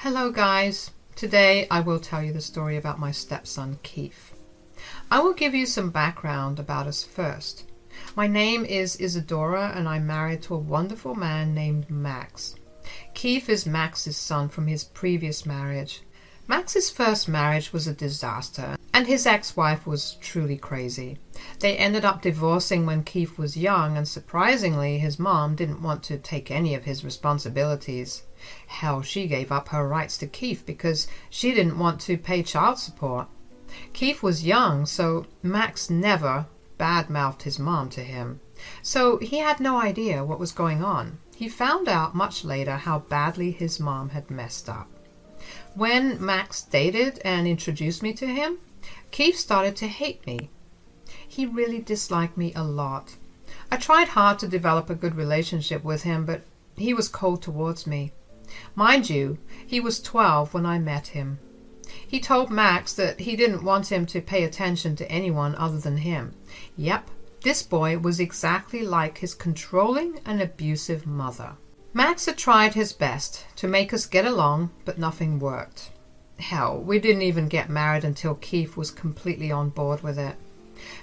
Hello guys, today I will tell you the story about my stepson Keith. I will give you some background about us first. My name is Isadora and I'm married to a wonderful man named Max. Keith is Max's son from his previous marriage. Max's first marriage was a disaster and his ex-wife was truly crazy. They ended up divorcing when Keith was young and surprisingly his mom didn't want to take any of his responsibilities. Hell, she gave up her rights to Keith because she didn't want to pay child support. Keith was young, so Max never badmouthed his mom to him. So he had no idea what was going on. He found out much later how badly his mom had messed up. When Max dated and introduced me to him, Keith started to hate me. He really disliked me a lot. I tried hard to develop a good relationship with him, but he was cold towards me. Mind you, he was 12 when I met him. He told Max that he didn't want him to pay attention to anyone other than him. Yep, this boy was exactly like his controlling and abusive mother. Max had tried his best to make us get along, but nothing worked. Hell, we didn't even get married until Keith was completely on board with it.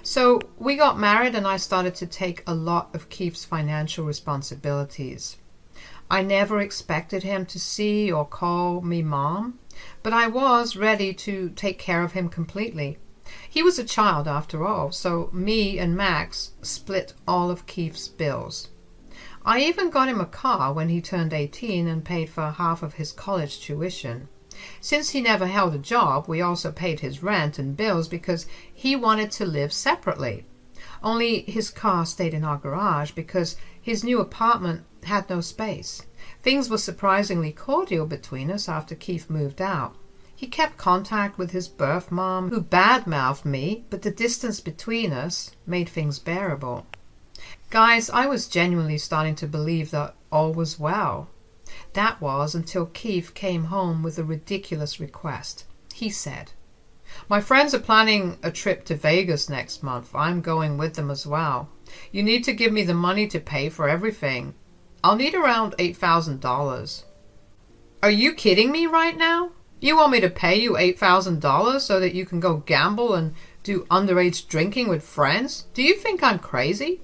So we got married and I started to take a lot of Keith's financial responsibilities. I never expected him to see or call me mom, but I was ready to take care of him completely. He was a child after all, so me and Max split all of Keith's bills. I even got him a car when he turned 18 and paid for half of his college tuition. Since he never held a job, we also paid his rent and bills because he wanted to live separately. Only his car stayed in our garage because his new apartment had no space. Things were surprisingly cordial between us after Keith moved out. He kept contact with his birth mom, who badmouthed me, but the distance between us made things bearable. Guys, I was genuinely starting to believe that all was well. That was until Keith came home with a ridiculous request. He said, "My friends are planning a trip to Vegas next month. I'm going with them as well. You need to give me the money to pay for everything. I'll need around $8,000. Are you kidding me right now? You want me to pay you $8,000 so that you can go gamble and do underage drinking with friends? Do you think I'm crazy?"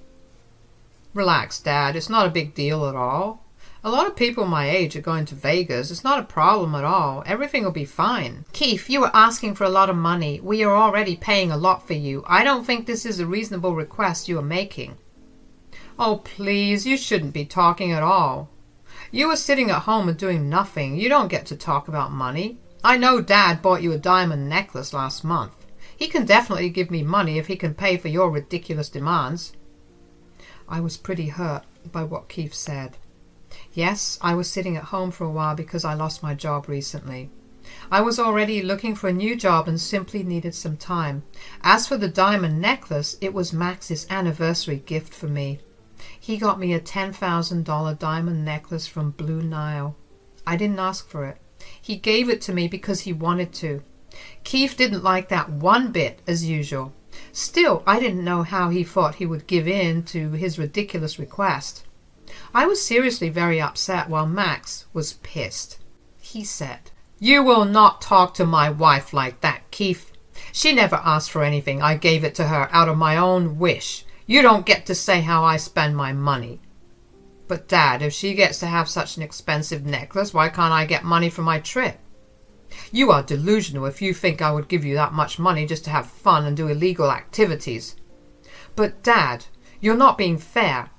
Relax, Dad. It's not a big deal at all. A lot of people my age are going to Vegas. It's not a problem at all. Everything will be fine. Keith, you are asking for a lot of money. We are already paying a lot for you. I don't think this is a reasonable request you are making. Oh, please, you shouldn't be talking at all. You are sitting at home and doing nothing. You don't get to talk about money. I know Dad bought you a diamond necklace last month. He can definitely give me money if he can pay for your ridiculous demands. I was pretty hurt by what Keith said. Yes, I was sitting at home for a while because I lost my job recently. I was already looking for a new job and simply needed some time. As for the diamond necklace, it was Max's anniversary gift for me. He got me a $10,000 diamond necklace from Blue Nile. I didn't ask for it. He gave it to me because he wanted to. Keith didn't like that one bit, as usual. Still, I didn't know how he thought he would give in to his ridiculous request. I was seriously very upset while Max was pissed. He said, "You will not talk to my wife like that, Keith. She never asked for anything. I gave it to her out of my own wish. You don't get to say how I spend my money." "But Dad, if she gets to have such an expensive necklace, why can't I get money for my trip?" "You are delusional if you think I would give you that much money just to have fun and do illegal activities." "But Dad, you're not being fair.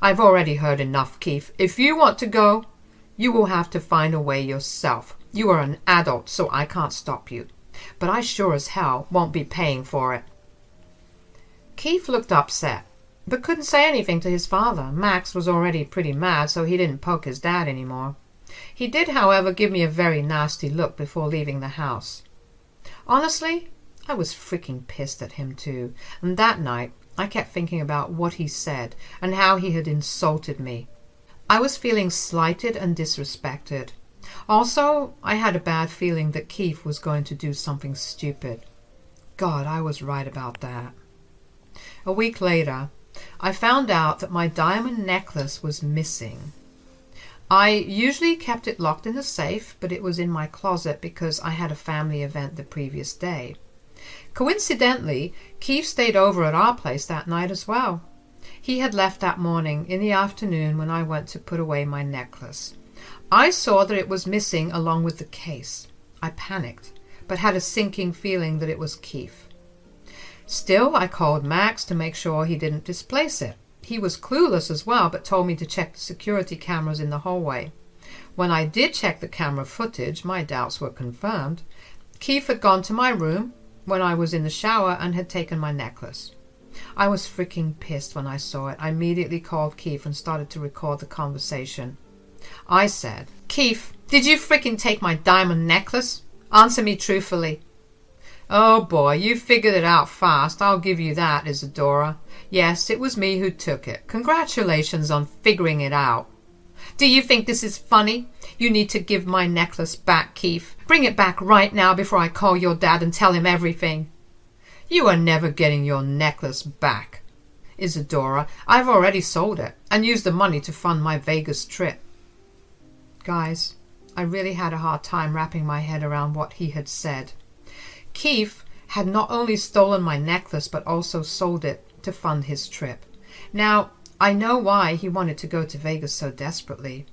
I've already heard enough, Keith. If you want to go, you will have to find a way yourself. You are an adult, so I can't stop you. But I sure as hell won't be paying for it." Keith looked upset, but couldn't say anything to his father. Max was already pretty mad, so he didn't poke his dad anymore. He did, however, give me a very nasty look before leaving the house. Honestly, I was freaking pissed at him too, and that night I kept thinking about what he said and how he had insulted me. I was feeling slighted and disrespected. Also, I had a bad feeling that Keith was going to do something stupid. God, I was right about that. A week later, I found out that my diamond necklace was missing. I usually kept it locked in the safe, but it was in my closet because I had a family event the previous day. Coincidentally, Keith stayed over at our place that night as well. He had left that morning in the afternoon when I went to put away my necklace. I saw that it was missing along with the case. I panicked, but had a sinking feeling that it was Keith. Still, I called Max to make sure he didn't displace it. He was clueless as well, but told me to check the security cameras in the hallway. When I did check the camera footage, my doubts were confirmed. Keith had gone to my room when I was in the shower and had taken my necklace. I was freaking pissed when I saw it. I immediately called Keith and started to record the conversation. I said, "Keith, did you freaking take my diamond necklace? Answer me truthfully." "Oh boy, you figured it out fast, I'll give you that, Isadora. Yes, it was me who took it. Congratulations on figuring it out." "Do you think this is funny? You need to give my necklace back, Keith. Bring it back right now before I call your dad and tell him everything." "You are never getting your necklace back, Isadora. I've already sold it and used the money to fund my Vegas trip." Guys, I really had a hard time wrapping my head around what he had said. Keith had not only stolen my necklace but also sold it to fund his trip. Now, I know why he wanted to go to Vegas so desperately.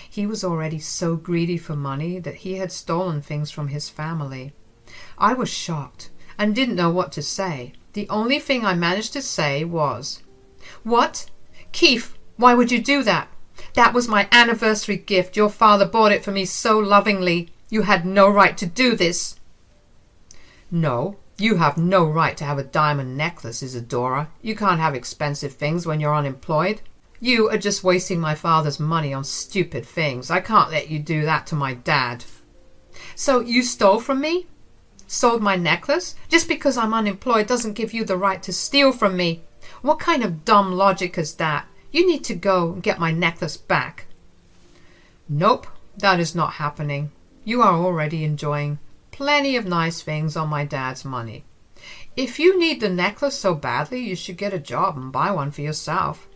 He was already so greedy for money that he had stolen things from his family. I was shocked and didn't know what to say. The only thing I managed to say was, "What? Keith, why would you do that? That was my anniversary gift. Your father bought it for me so lovingly. You had no right to do this." "No, you have no right to have a diamond necklace, Isadora. You can't have expensive things when you're unemployed. You are just wasting my father's money on stupid things. I can't let you do that to my dad." "So you stole from me? Sold my necklace? Just because I'm unemployed doesn't give you the right to steal from me. What kind of dumb logic is that? You need to go and get my necklace back." "Nope, that is not happening. You are already enjoying plenty of nice things on my dad's money. If you need the necklace so badly, you should get a job and buy one for yourself."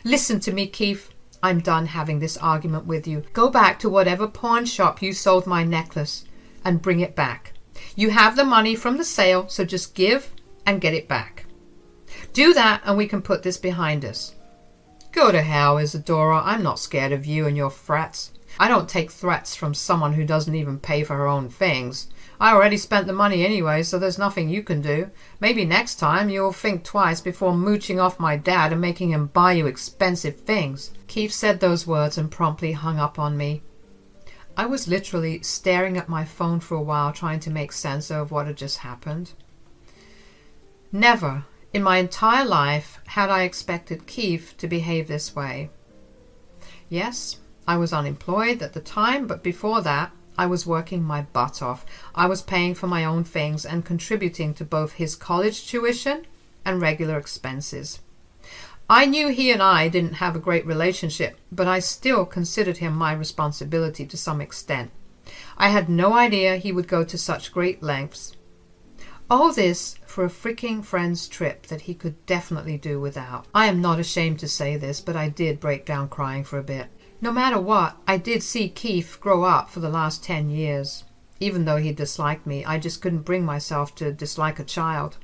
"Listen to me, Keith. I'm done having this argument with you. Go back to whatever pawn shop you sold my necklace and bring it back. You have the money from the sale, so just give and get it back. Do that and we can put this behind us." "Go to hell, Isadora. I'm not scared of you and your threats. I don't take threats from someone who doesn't even pay for her own things. I already spent the money anyway, so there's nothing you can do. Maybe next time you'll think twice before mooching off my dad and making him buy you expensive things." Keith said those words and promptly hung up on me. I was literally staring at my phone for a while trying to make sense of what had just happened. Never in my entire life had I expected Keith to behave this way. Yes, I was unemployed at the time, but before that, I was working my butt off. I was paying for my own things and contributing to both his college tuition and regular expenses. I knew he and I didn't have a great relationship, but I still considered him my responsibility to some extent. I had no idea he would go to such great lengths. All this for a freaking friend's trip that he could definitely do without. I am not ashamed to say this, but I did break down crying for a bit. No matter what, I did see Keith grow up for the last 10 years. Even though he disliked me, I just couldn't bring myself to dislike a child.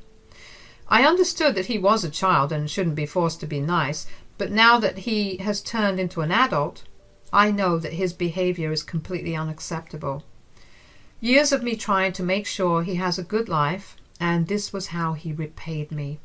I understood that he was a child and shouldn't be forced to be nice, but now that he has turned into an adult, I know that his behavior is completely unacceptable. Years of me trying to make sure he has a good life, and this was how he repaid me.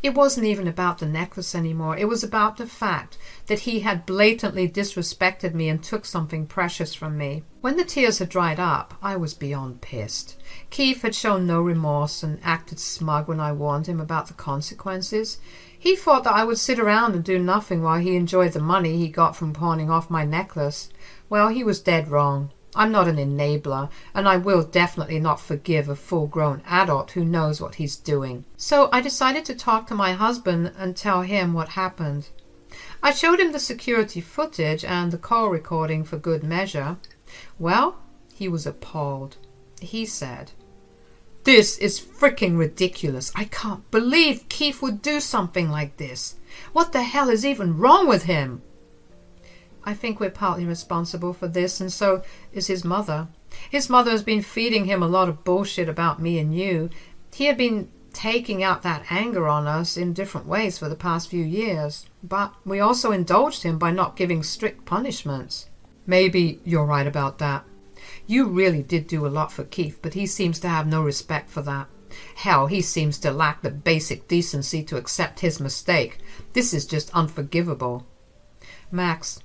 It wasn't even about the necklace anymore. It was about the fact that he had blatantly disrespected me and took something precious from me. When the tears had dried up, I was beyond pissed. Keith had shown no remorse and acted smug when I warned him about the consequences. He thought that I would sit around and do nothing while he enjoyed the money he got from pawning off my necklace. Well, he was dead wrong. I'm not an enabler, and I will definitely not forgive a full-grown adult who knows what he's doing. So I decided to talk to my husband and tell him what happened. I showed him the security footage and the call recording for good measure. Well, he was appalled. He said, "This is freaking ridiculous. I can't believe Keith would do something like this. What the hell is even wrong with him?" I think we're partly responsible for this, and so is his mother. His mother has been feeding him a lot of bullshit about me and you. He had been taking out that anger on us in different ways for the past few years, but we also indulged him by not giving strict punishments. Maybe you're right about that. You really did do a lot for Keith, but he seems to have no respect for that. Hell, he seems to lack the basic decency to accept his mistake. This is just unforgivable. Max,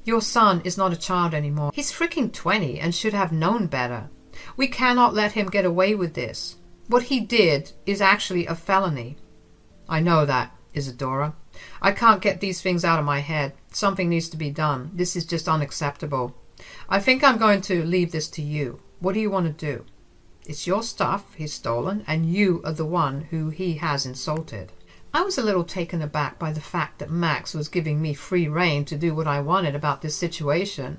your son is not a child anymore. He's freaking 20 and should have known better. We cannot let him get away with this. What he did is actually a felony. I know that, Isadora. I can't get these things out of my head. Something needs to be done. This is just unacceptable. I think I'm going to leave this to you. What do you want to do? It's your stuff he's stolen, and you are the one who he has insulted. I was a little taken aback by the fact that Max was giving me free rein to do what I wanted about this situation.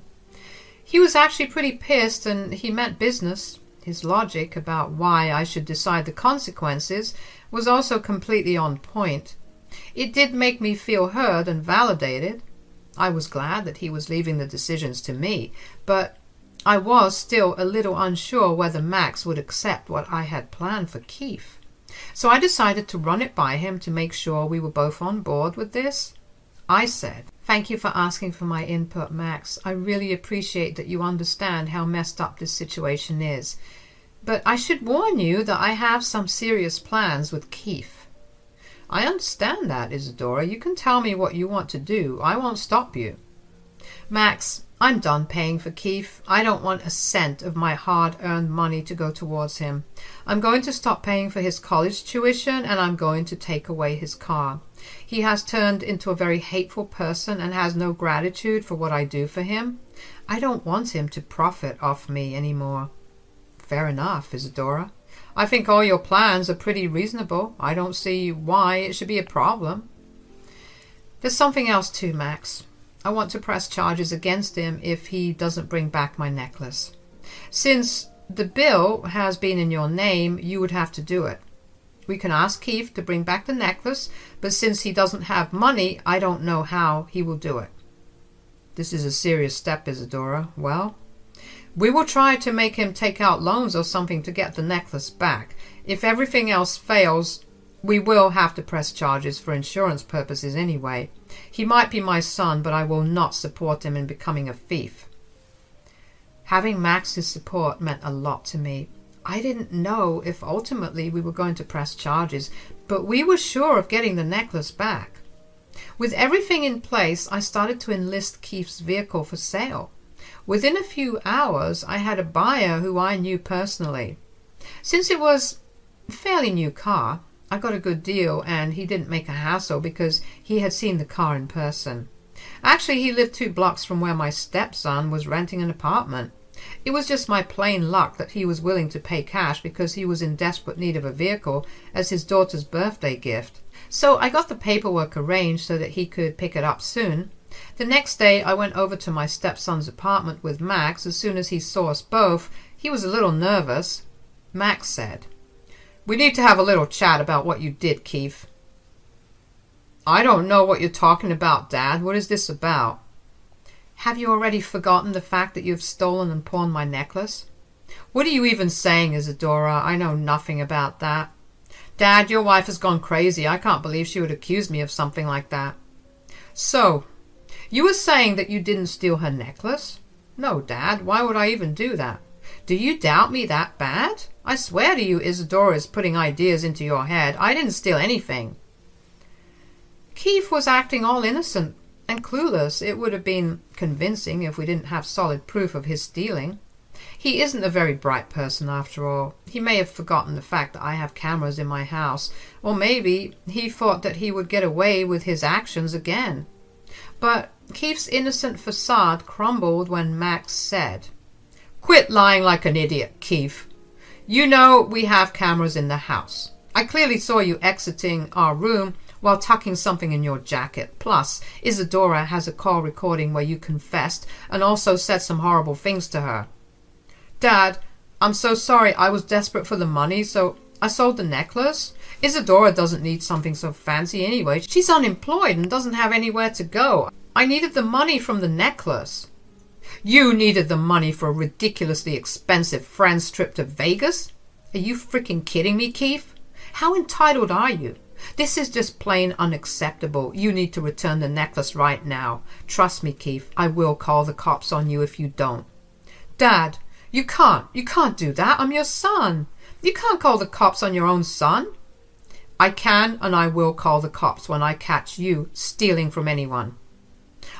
He was actually pretty pissed, and he meant business. His logic about why I should decide the consequences was also completely on point. It did make me feel heard and validated. I was glad that he was leaving the decisions to me, but I was still a little unsure whether Max would accept what I had planned for Keith. So I decided to run it by him to make sure we were both on board with this. I said, "Thank you for asking for my input, Max. I really appreciate that you understand how messed up this situation is. But I should warn you that I have some serious plans with Keith." "I understand that, Isadora. You can tell me what you want to do. I won't stop you." "Max, I'm done paying for Keith. I don't want a cent of my hard-earned money to go towards him. I'm going to stop paying for his college tuition, and I'm going to take away his car. He has turned into a very hateful person and has no gratitude for what I do for him. I don't want him to profit off me anymore." "Fair enough, Isadora. I think all your plans are pretty reasonable. I don't see why it should be a problem." "There's something else too, Max. I want to press charges against him if he doesn't bring back my necklace. Since the bill has been in your name, you would have to do it. We can ask Keith to bring back the necklace, but since he doesn't have money, I don't know how he will do it." "This is a serious step, Isadora. Well, we will try to make him take out loans or something to get the necklace back. If everything else fails, we will have to press charges for insurance purposes anyway. He might be my son, but I will not support him in becoming a thief." Having Max's support meant a lot to me. I didn't know if ultimately we were going to press charges, but we were sure of getting the necklace back. With everything in place, I started to enlist Keith's vehicle for sale. Within a few hours, I had a buyer who I knew personally. Since it was a fairly new car, I got a good deal, and he didn't make a hassle because he had seen the car in person. Actually, he lived 2 blocks from where my stepson was renting an apartment. It was just my plain luck that he was willing to pay cash because he was in desperate need of a vehicle as his daughter's birthday gift. So I got the paperwork arranged so that he could pick it up soon. The next day I went over to my stepson's apartment with Max. As soon as he saw us both, he was a little nervous. Max said, "We need to have a little chat about what you did, Keith." "I don't know what you're talking about, Dad. What is this about?" "Have you already forgotten the fact that you've stolen and pawned my necklace?" "What are you even saying, Isadora? I know nothing about that." "Dad, your wife has gone crazy. I can't believe she would accuse me of something like that." "So, you were saying that you didn't steal her necklace?" "No, Dad. Why would I even do that?" "Do you doubt me that bad? I swear to you Isadora is putting ideas into your head. I didn't steal anything." Keith was acting all innocent and clueless. It would have been convincing if we didn't have solid proof of his stealing. He isn't a very bright person after all. He may have forgotten the fact that I have cameras in my house, or maybe he thought that he would get away with his actions again. But Keith's innocent facade crumbled when Max said, "Quit lying like an idiot, Keith. You know we have cameras in the house. I clearly saw you exiting our room while tucking something in your jacket. Plus, Isadora has a call recording where you confessed and also said some horrible things to her." "Dad, I'm so sorry. I was desperate for the money, so I sold the necklace. Isadora doesn't need something so fancy anyway. She's unemployed and doesn't have anywhere to go. I needed the money from the necklace. You needed the money for a ridiculously expensive friend's trip to Vegas? Are you freaking kidding me, Keith? How entitled are you? This is just plain unacceptable. You need to return the necklace right now. Trust me, Keith, I will call the cops on you if you don't. Dad, you can't do that. I'm your son. You can't call the cops on your own son. I can and I will call the cops when I catch you stealing from anyone.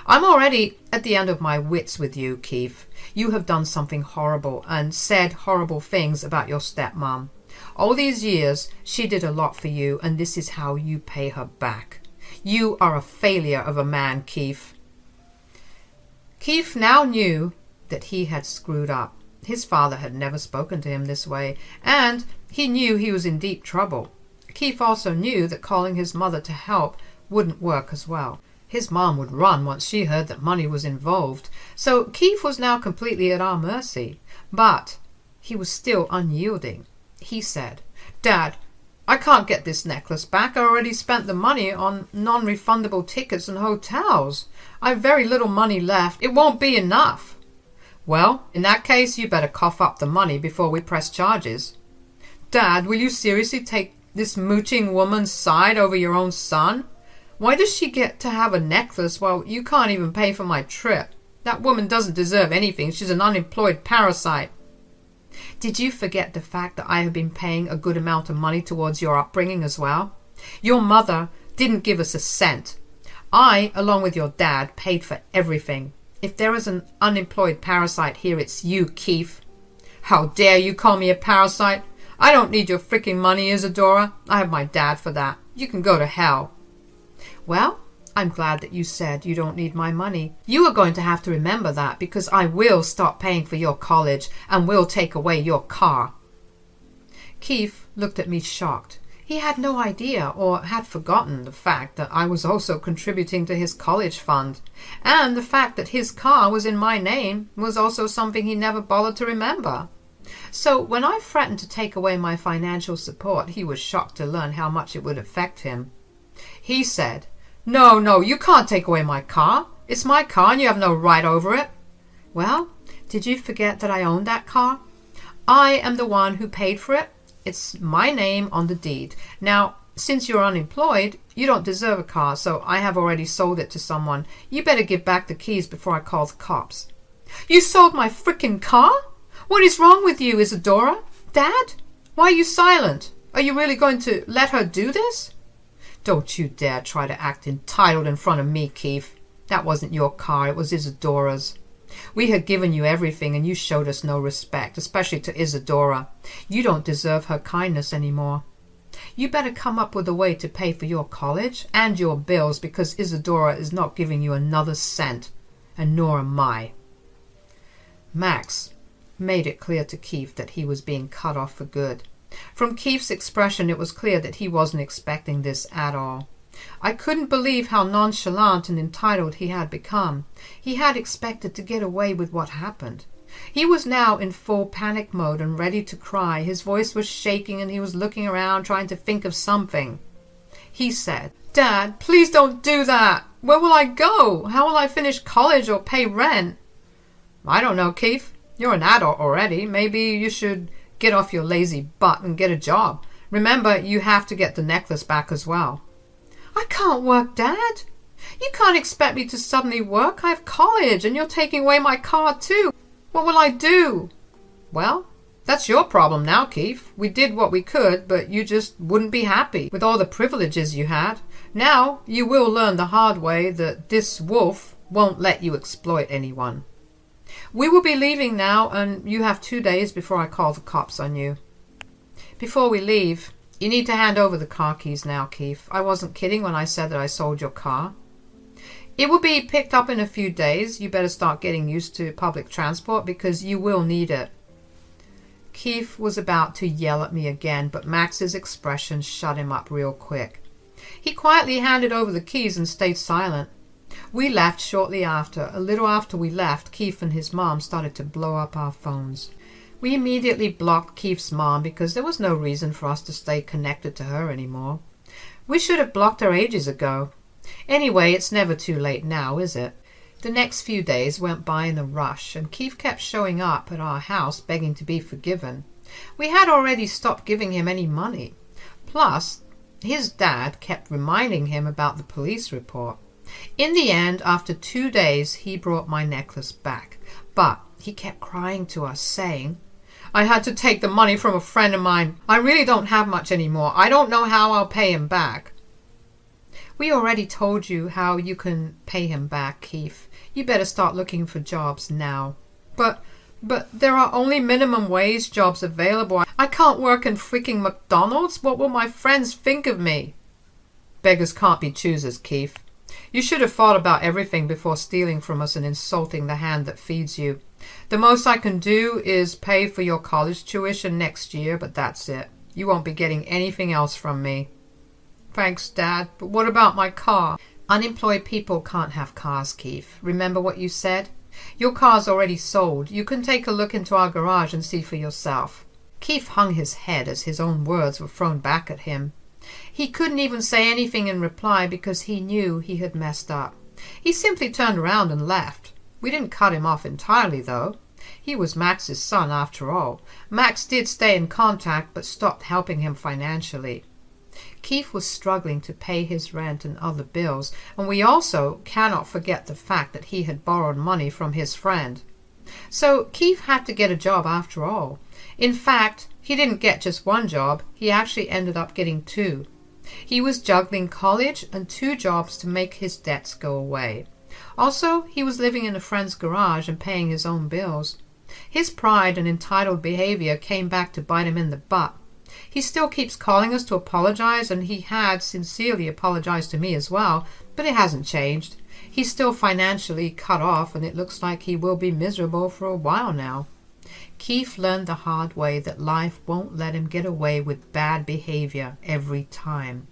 I'm already at the end of my wits with you, Keith. You have done something horrible and said horrible things about your stepmom. All these years, she did a lot for you, and this is how you pay her back. You are a failure of a man, Keith. Keith now knew that he had screwed up. His father had never spoken to him this way, and he knew he was in deep trouble. Keith also knew that calling his mother to help wouldn't work as well. His mom would run once she heard that money was involved, so Keith was now completely at our mercy. But he was still unyielding. He said, Dad, I can't get this necklace back. I already spent the money on non-refundable tickets and hotels. I have very little money left. It won't be enough. Well, in that case, you better cough up the money before we press charges. Dad, will you seriously take this mooching woman's side over your own son? Why does she get to have a necklace while you can't even pay for my trip? That woman doesn't deserve anything. She's an unemployed parasite. Did you forget the fact that I have been paying a good amount of money towards your upbringing as well? Your mother didn't give us a cent. I, along with your dad, paid for everything. If there is an unemployed parasite here, it's you, Keith. How dare you call me a parasite? I don't need your freaking money, Isadora. I have my dad for that. You can go to hell. Well, I'm glad that you said you don't need my money. You are going to have to remember that, because I will stop paying for your college and will take away your car. Keith looked at me shocked. He had no idea or had forgotten the fact that I was also contributing to his college fund, and the fact that his car was in my name was also something he never bothered to remember. So when I threatened to take away my financial support, he was shocked to learn how much it would affect him. He said, No, you can't take away my car. It's my car and you have no right over it. Well, did you forget that I own that car? I am the one who paid for it. It's my name on the deed. Now, since you're unemployed, you don't deserve a car, so I have already sold it to someone. You better give back the keys before I call the cops. You sold my frickin' car? What is wrong with you, Isadora? Dad? Why are you silent? Are you really going to let her do this? Don't you dare try to act entitled in front of me, Keith. That wasn't your car, it was Isadora's. We had given you everything and you showed us no respect, especially to Isadora. You don't deserve her kindness anymore. You better come up with a way to pay for your college and your bills, because Isadora is not giving you another cent, and nor am I. Max made it clear to Keith that he was being cut off for good. From Keith's expression, it was clear that he wasn't expecting this at all. I couldn't believe how nonchalant and entitled he had become. He had expected to get away with what happened. He was now in full panic mode and ready to cry. His voice was shaking and he was looking around trying to think of something. He said, Dad, please don't do that. Where will I go? How will I finish college or pay rent? I don't know, Keith. You're an adult already. Maybe you should get off your lazy butt and get a job. Remember, you have to get the necklace back as well. I can't work, Dad. You can't expect me to suddenly work. I have college and you're taking away my car too. What will I do? Well, that's your problem now, Keith. We did what we could, but you just wouldn't be happy with all the privileges you had. Now you will learn the hard way that this wolf won't let you exploit anyone. We will be leaving now, and you have 2 days before I call the cops on you. Before we leave, you need to hand over the car keys now, Keith. I wasn't kidding when I said that I sold your car. It will be picked up in a few days. You better start getting used to public transport because you will need it. Keith was about to yell at me again, but Max's expression shut him up real quick. He quietly handed over the keys and stayed silent. We left shortly after. A little after we left, Keith and his mom started to blow up our phones. We immediately blocked Keith's mom because there was no reason for us to stay connected to her anymore. We should have blocked her ages ago. Anyway, it's never too late now, is it? The next few days went by in a rush, and Keith kept showing up at our house begging to be forgiven. We had already stopped giving him any money. Plus, his dad kept reminding him about the police report. In the end, after 2 days, he brought my necklace back. But he kept crying to us, saying, "I had to take the money from a friend of mine. I really don't have much anymore. I don't know how I'll pay him back." We already told you how you can pay him back, Keith. You better start looking for jobs now. But there are only minimum wage jobs available. I can't work in freaking McDonald's. What will my friends think of me? Beggars can't be choosers, Keith. You should have thought about everything before stealing from us and insulting the hand that feeds you. The most I can do is pay for your college tuition next year, but that's it. You won't be getting anything else from me. Thanks, Dad, but what about my car? Unemployed people can't have cars, Keith. Remember what you said? Your car's already sold. You can take a look into our garage and see for yourself. Keith hung his head as his own words were thrown back at him. He couldn't even say anything in reply because he knew he had messed up. He simply turned around and left. We didn't cut him off entirely, though. He was Max's son, after all. Max did stay in contact, but stopped helping him financially. Keith was struggling to pay his rent and other bills, and we also cannot forget the fact that he had borrowed money from his friend. So Keith had to get a job after all. In fact, he didn't get just one job. He actually ended up getting 2. He was juggling college and 2 jobs to make his debts go away. Also, he was living in a friend's garage and paying his own bills. His pride and entitled behavior came back to bite him in the butt. He still keeps calling us to apologize, and he had sincerely apologized to me as well, but it hasn't changed. He's still financially cut off, and it looks like he will be miserable for a while now. Keith learned the hard way that life won't let him get away with bad behavior every time.